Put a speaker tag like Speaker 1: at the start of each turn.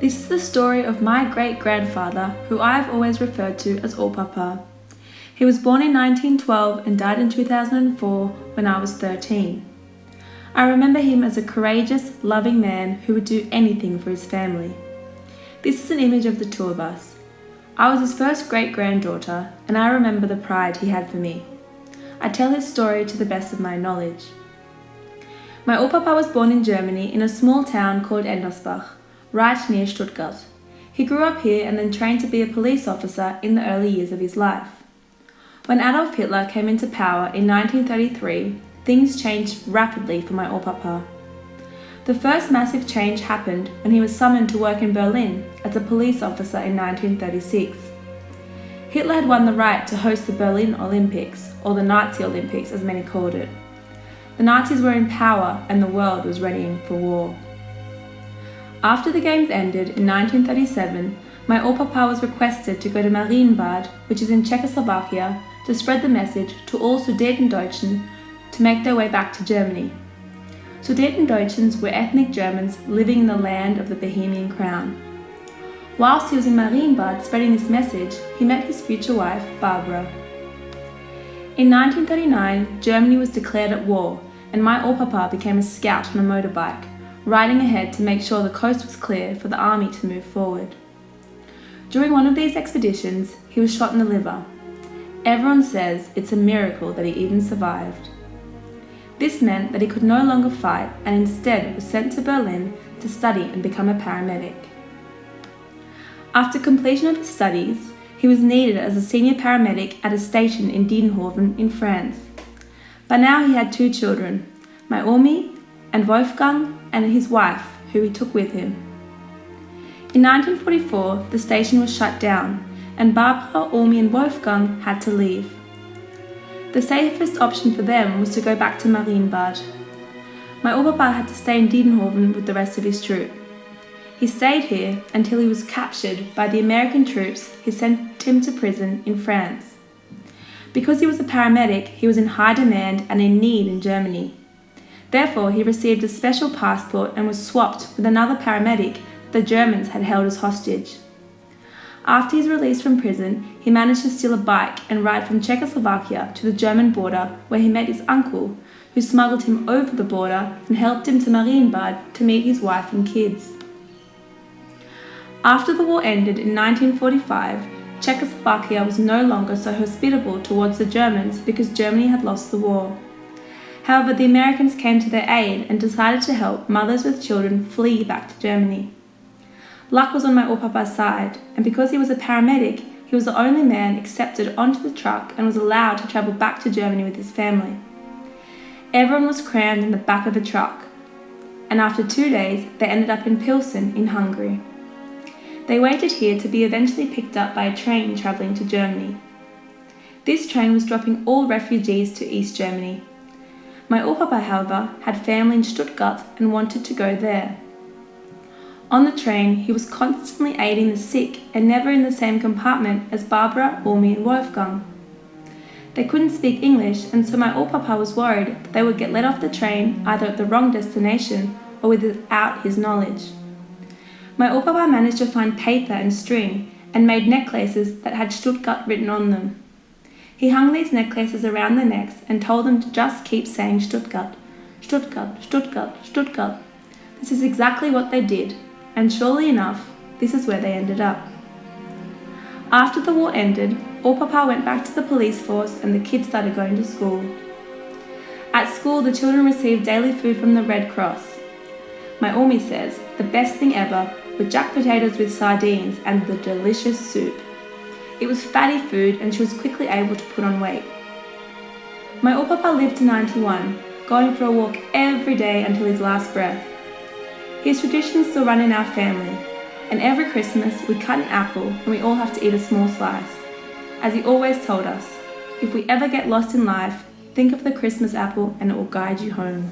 Speaker 1: This is the story of my great-grandfather, who I have always referred to as Opapa. He was born in 1912 and died in 2004 when I was 13. I remember him as a courageous, loving man who would do anything for his family. This is an image of the two of us. I was his first great-granddaughter, and I remember the pride he had for me. I tell his story to the best of my knowledge. My Opapa was born in Germany in a small town called Endersbach, right near Stuttgart. He grew up here and then trained to be a police officer in the early years of his life. When Adolf Hitler came into power in 1933, things changed rapidly for my Opapa. The first massive change happened when he was summoned to work in Berlin as a police officer in 1936. Hitler had won the right to host the Berlin Olympics, or the Nazi Olympics as many called it. The Nazis were in power and the world was readying for war. After the Games ended in 1937, my Opapa was requested to go to Marienbad, which is in Czechoslovakia, to spread the message to all Sudetendeutschen to make their way back to Germany. Sudetendeutschens were ethnic Germans living in the land of the Bohemian crown. Whilst he was in Marienbad spreading this message, he met his future wife, Barbara. In 1939, Germany was declared at war, and my Opapa became a scout on a motorbike, riding ahead to make sure the coast was clear for the army to move forward. During one of these expeditions, he was shot in the liver. Everyone says it's a miracle that he even survived. This meant that he could no longer fight and instead was sent to Berlin to study and become a paramedic. After completion of his studies, he was needed as a senior paramedic at a station in Diedenhoven in France. By now he had 2 children, my Omi and Wolfgang, and his wife, who he took with him. In 1944, the station was shut down, and Barbara, Omi and Wolfgang had to leave. The safest option for them was to go back to Marienbad. My Opapa had to stay in Diedenhoven with the rest of his troop. He stayed here until he was captured by the American troops who sent him to prison in France. Because he was a paramedic, he was in high demand and in need in Germany. Therefore, he received a special passport and was swapped with another paramedic the Germans had held as hostage. After his release from prison, he managed to steal a bike and ride from Czechoslovakia to the German border, where he met his uncle, who smuggled him over the border and helped him to Marienbad to meet his wife and kids. After the war ended in 1945, Czechoslovakia was no longer so hospitable towards the Germans because Germany had lost the war. However, the Americans came to their aid and decided to help mothers with children flee back to Germany. Luck was on my Opapa's side, and because he was a paramedic, he was the only man accepted onto the truck and was allowed to travel back to Germany with his family. Everyone was crammed in the back of the truck, and after 2 days, they ended up in Pilsen in Hungary. They waited here to be eventually picked up by a train travelling to Germany. This train was dropping all refugees to East Germany. My Opapa, however, had family in Stuttgart and wanted to go there. On the train, he was constantly aiding the sick and never in the same compartment as Barbara, Omi and Wolfgang. They couldn't speak English, and so my Opapa was worried that they would get let off the train either at the wrong destination or without his knowledge. My Opapa managed to find paper and string and made necklaces that had Stuttgart written on them. He hung these necklaces around their necks and told them to just keep saying Stuttgart, Stuttgart, Stuttgart, Stuttgart. This is exactly what they did, and surely enough, this is where they ended up. After the war ended, Opapa went back to the police force and the kids started going to school. At school, the children received daily food from the Red Cross. My Omi says the best thing ever were jack potatoes with sardines and the delicious soup. It was fatty food and she was quickly able to put on weight. My Opapa lived to 91, going for a walk every day until his last breath. His traditions still run in our family, and every Christmas we cut an apple and we all have to eat a small slice. As he always told us, if we ever get lost in life, think of the Christmas apple and it will guide you home.